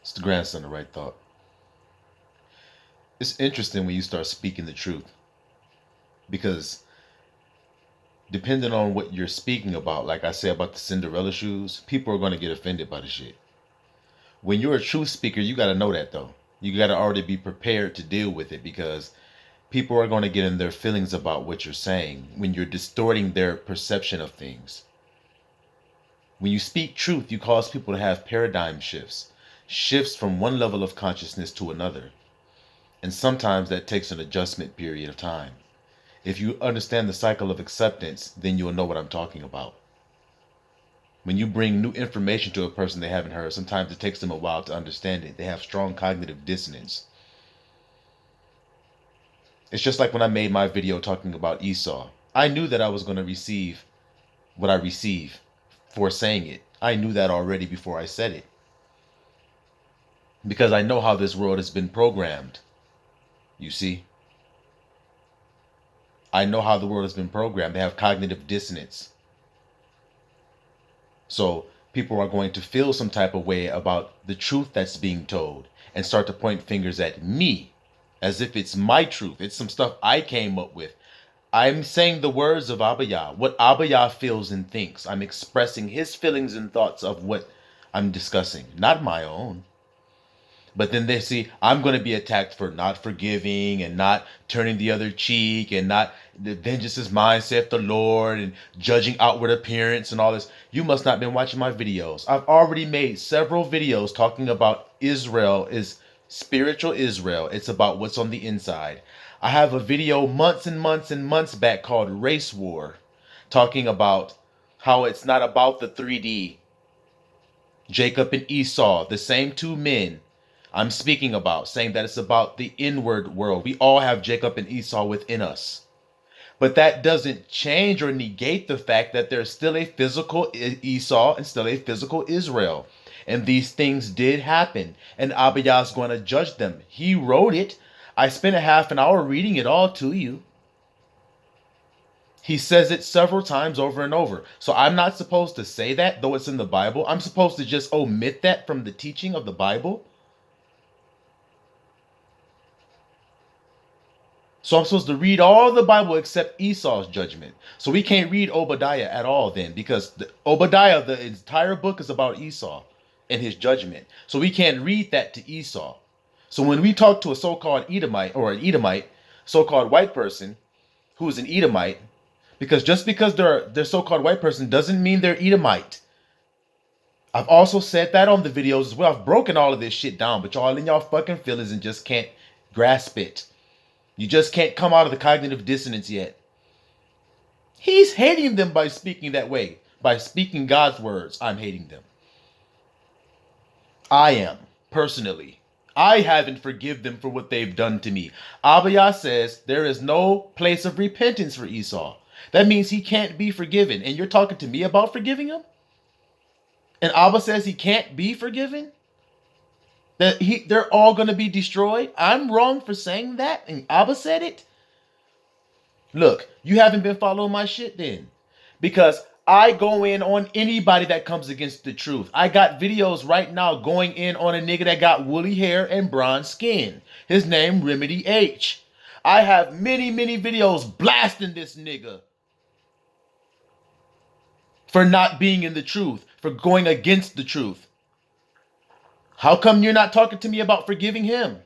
It's the grandson of right thought. It's interesting when you start speaking the truth because depending on what you're speaking about, like I say about the Cinderella shoes, people are going to get offended by the shit. When you're a truth speaker, you got to know that though. You got to already be prepared to deal with it because people are going to get in their feelings about what you're saying when you're distorting their perception of things. When you speak truth, you cause people to have paradigm shifts, shifts from one level of consciousness to another. And sometimes that takes an adjustment period of time. If you understand the cycle of acceptance, then you'll know what I'm talking about. When you bring new information to a person they haven't heard, sometimes it takes them a while to understand it. They have strong cognitive dissonance. It's just like when I made my video talking about Esau. I knew that I was going to receive what I receive for saying it. I knew that already before I said it. Because I know how this world has been programmed. You see? I know how the world has been programmed. They have cognitive dissonance. So people are going to feel some type of way about the truth that's being told and start to point fingers at me as if it's my truth. It's some stuff I came up with. I'm saying the words of ABBA, what ABBA feels and thinks. I'm expressing his feelings and thoughts of what I'm discussing, not my own. But then they see I'm going to be attacked for not forgiving and not turning the other cheek and not the vengeance is mine, saith the Lord, and judging outward appearance and all this. You must not have been watching my videos. I've already made several videos talking about Israel is spiritual Israel. It's about what's on the inside. I have a video months and months and months back called Race War, talking about how it's not about the 3D. Jacob and Esau, the same two men I'm speaking about, saying that it's about the inward world. We all have Jacob and Esau within us. But that doesn't change or negate the fact that there's still a physical Esau and still a physical Israel. And these things did happen. And Abiyah is going to judge them. He wrote it. I spent a half an hour reading it all to you. He says it several times over and over. So I'm not supposed to say that, though it's in the Bible. I'm supposed to just omit that from the teaching of the Bible. So I'm supposed to read all the Bible except Esau's judgment. So we can't read Obadiah at all then, because Obadiah, the entire book is about Esau and his judgment. So we can't read that to Esau. So when we talk to a so-called Edomite or an Edomite, so-called white person who is an Edomite, because just because they're so-called white person doesn't mean they're Edomite. I've also said that on the videos as well. I've broken all of this shit down, but y'all in y'all fucking feelings and just can't grasp it. You just can't come out of the cognitive dissonance yet. He's hating them by speaking that way. By speaking God's words, I'm hating them. I am, personally. I haven't forgiven them for what they've done to me. Abiyah says there is no place of repentance for Esau. That means he can't be forgiven. And you're talking to me about forgiving him? And Abba says he can't be forgiven? That they're all going to be destroyed? I'm wrong for saying that? And Abba said it? Look, you haven't been following my shit then. Because I go in on anybody that comes against the truth. I got videos right now going in on a nigga that got woolly hair and bronze skin. His name Remedy H. I have many videos blasting this nigga for not being in the truth, for going against the truth. How come you're not talking to me about forgiving him?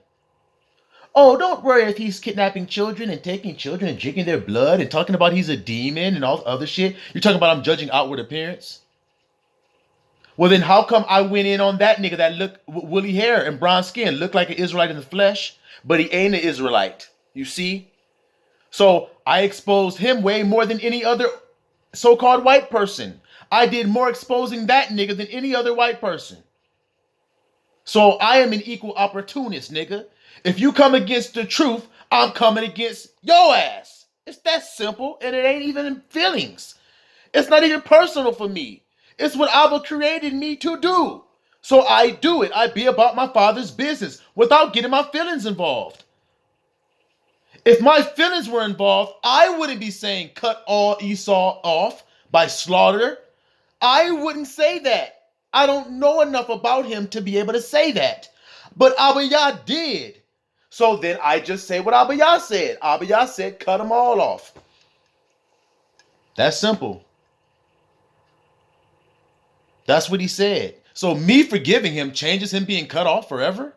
Oh, don't worry if he's kidnapping children and taking children and drinking their blood and talking about he's a demon and all other shit. You're talking about I'm judging outward appearance? Well, then how come I went in on that nigga that looked woolly hair and bronze skin, looked like an Israelite in the flesh, but he ain't an Israelite? You see? So I exposed him way more than any other so-called white person. I did more exposing that nigga than any other white person. So I am an equal opportunist, nigga. If you come against the truth, I'm coming against your ass. It's that simple, and it ain't even feelings. It's not even personal for me. It's what Abba created me to do. So I do it. I be about my father's business without getting my feelings involved. If my feelings were involved, I wouldn't be saying cut all Esau off by slaughter. I wouldn't say that. I don't know enough about him to be able to say that. But ABBA did. So then I just say what ABBA said. ABBA said, cut them all off. That's simple. That's what he said. So me forgiving him changes him being cut off forever?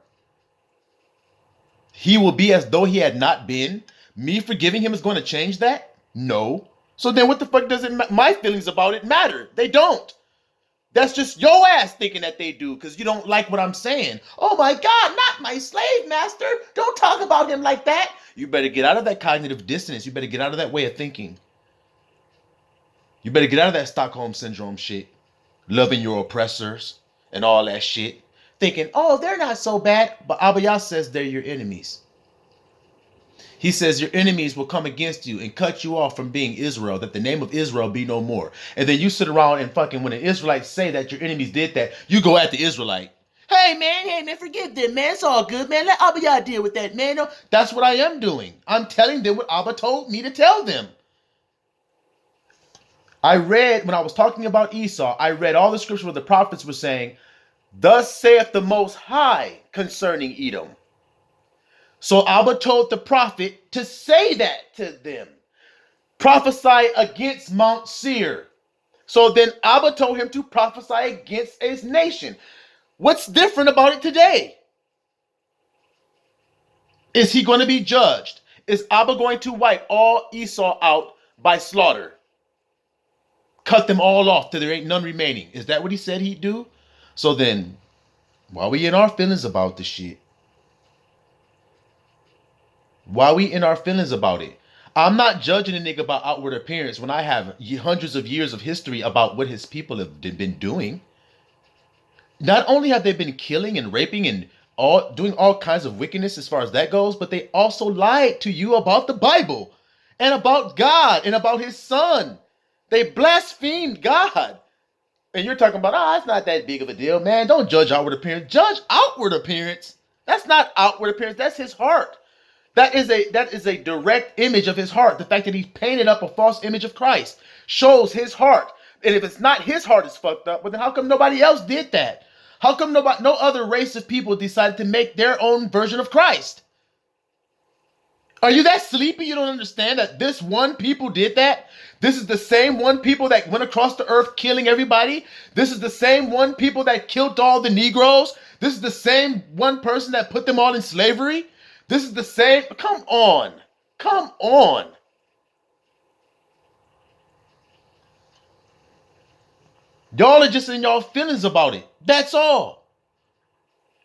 He will be as though he had not been. Me forgiving him is going to change that? No. So then what the fuck does it my feelings about it matter? They don't. That's just your ass thinking that they do because you don't like what I'm saying. Oh my God, not my slave master. Don't talk about him like that. You better get out of that cognitive dissonance. You better get out of that way of thinking. You better get out of that Stockholm Syndrome shit. Loving your oppressors and all that shit. Thinking, oh, they're not so bad. But ABBA says they're your enemies. He says your enemies will come against you and cut you off from being Israel, that the name of Israel be no more. And then you sit around and fucking, when the Israelites say that your enemies did that, you go at the Israelite. Hey man, forgive them, man. It's all good, man. Let ABBA deal with that, man. No, that's what I am doing. I'm telling them what Abba told me to tell them. I read, when I was talking about Esau, I read all the scriptures where the prophets were saying, thus saith the Most High concerning Edom. So Abba told the prophet to say that to them. Prophesy against Mount Seir. So then Abba told him to prophesy against his nation. What's different about it today? Is he going to be judged? Is Abba going to wipe all Esau out by slaughter? Cut them all off till there ain't none remaining. Is that what he said he'd do? So then, why we in our feelings about this shit? Why we in our feelings about it? I'm not judging a nigga about outward appearance when I have hundreds of years of history about what his people have been doing. Not only have they been killing and raping and doing all kinds of wickedness as far as that goes, but they also lied to you about the Bible and about God and about his son. They blasphemed God. And you're talking about, it's not that big of a deal, man. Don't judge outward appearance. Judge outward appearance. That's not outward appearance. That's his heart. That is a direct image of his heart. The fact that he painted up a false image of Christ shows his heart. And if it's not his heart is fucked up, well then how come nobody else did that? How come no other race of people decided to make their own version of Christ? Are you that sleepy you don't understand that this one people did that? This is the same one people that went across the earth killing everybody. This is the same one people that killed all the Negroes. This is the same one person that put them all in slavery. This is the same. Come on. Come on. Y'all are just in y'all feelings about it. That's all.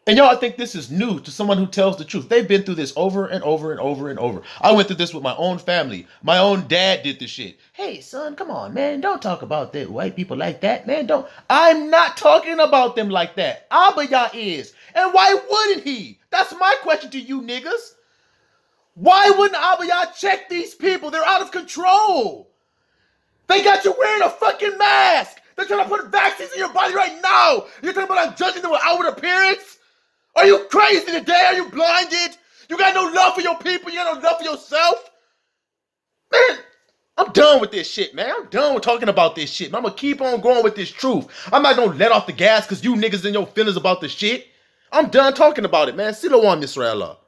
And y'all think this is new to someone who tells the truth. They've been through this over and over and over and over. I went through this with my own family. My own dad did this shit. Hey, son, come on, man. Don't talk about the white people like that, man. Don't. I'm not talking about them like that. Abba is. And why wouldn't he? That's my question to you niggas. Why wouldn't Abba check these people? They're out of control. They got you wearing a fucking mask. They're trying to put vaccines in your body right now. You're talking about I'm judging them with outward appearance? Are you crazy today? Are you blinded? You got no love for your people? You got no love for yourself? Man, I'm done with this shit, man. I'm done with talking about this shit. Man, I'm going to keep on going with this truth. I'm not going to let off the gas because you niggas in your feelings about this shit. I'm done talking about it, man. Silo on Israel.